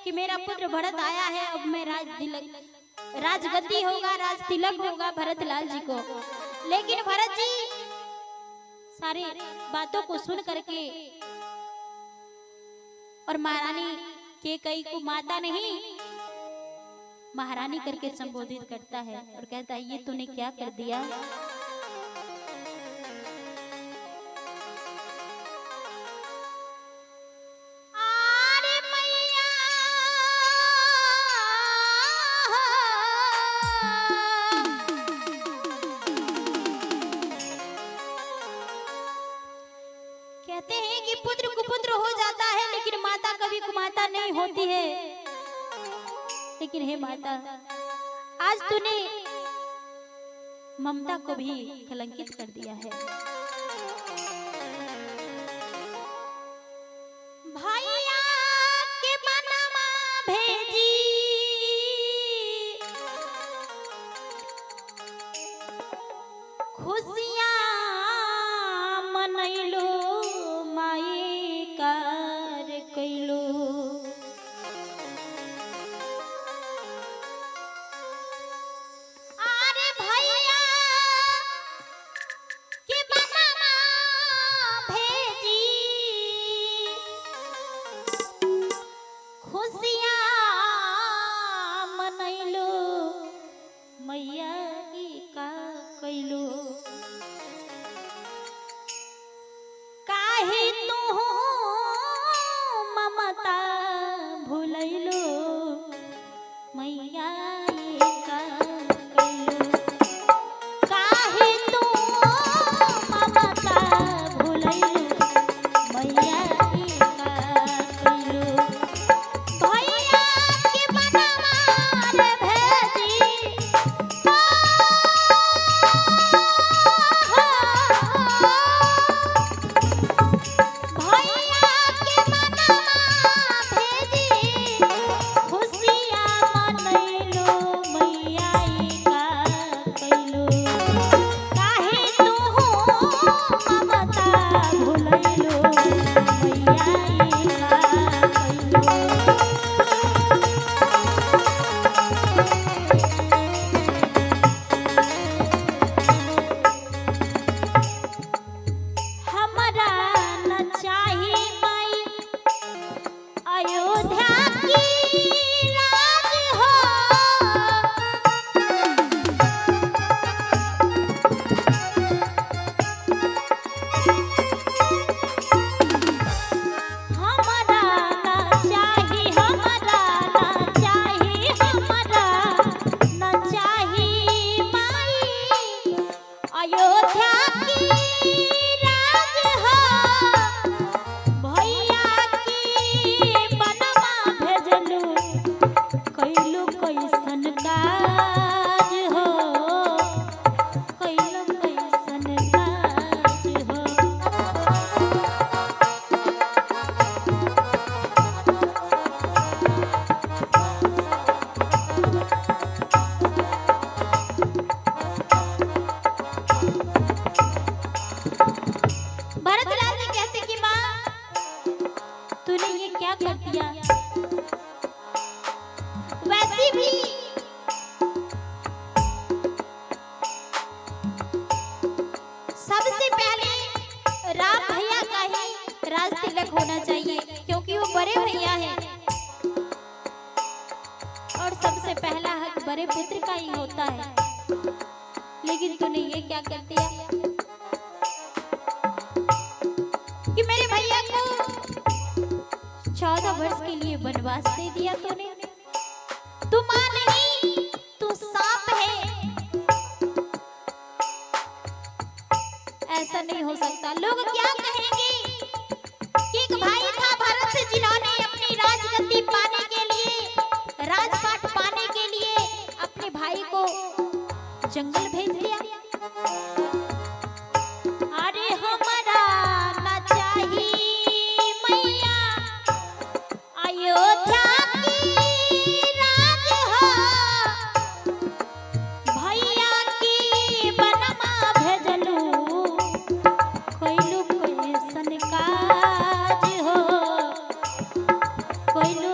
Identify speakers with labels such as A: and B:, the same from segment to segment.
A: कि मेरा पुत्र भरत आया है, अब मैं राजगद्दी होगा, राज तिलक होगा भरत लाल जी को। लेकिन भरत जी सारी बातों को सुन करके और महारानी कैकेयी को माता नहीं महारानी करके संबोधित करता है और कहता है ये तूने क्या कर दिया। अरे मैया कहते हैं कि पुत्र कुपुत्र हो जाता है लेकिन माता कभी कुमाता नहीं होती है। लेकिन हे माता, आज तूने ममता को भी कलंकित कर दिया है। भैया के बनवा भेजी खुशियां मनैलो माई कार कैलो। वैसे भी सबसे पहले राम भैया का ही राज तिलक होना चाहिए क्योंकि वो बड़े भैया हैं और सबसे पहला हक बड़े पुत्र का ही होता है। लेकिन तूने ये क्या कर दिया कि मेरे भैया को 14 वर्ष के लिए वनवास दे दिया तूने। तू मां नहीं, तू सांप है। ऐसा नहीं हो सकता। लोग क्या कहेंगे कि एक भाई था भरत जिन्होंने अपनी राजगद्दी पाने के लिए, राजपाट पाने के लिए अपने भाई को जंगल भेज दिया। अरे हमारा ना चाहिए मैया अयोध्या की राज हो, भैया की बनवा भेजलू कोइलू कैसन काज हो, कोइलू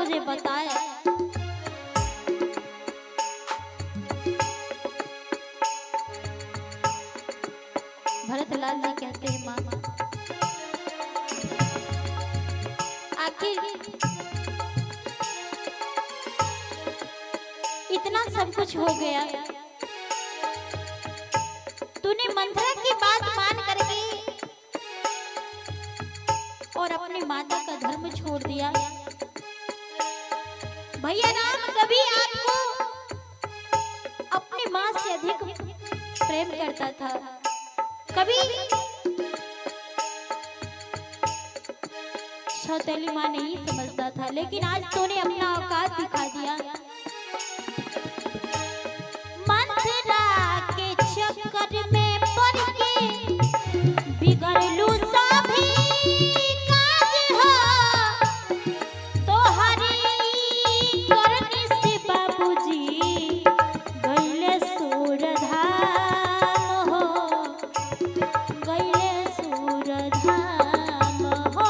A: मुझे बताए। भरतलाल जी कहते हैं माँ आखिर इतना सब कुछ हो गया, तूने मंथरा की बात मान करके और अपनी माता का धर्म छोड़ दिया। भैया राम कभी आपको अपनी माँ से अधिक प्रेम करता था, कभी सौतेली माँ नहीं समझता था, लेकिन आज तूने अपना औकात दिखा दिया। मंथरा के चक्कर में पड़ के बिगड़लू सभी काज हो, तोहरी करनी से बाबूजी गइले सूरधाम हो, गइले सूरधाम हो।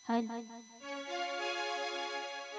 A: हाँ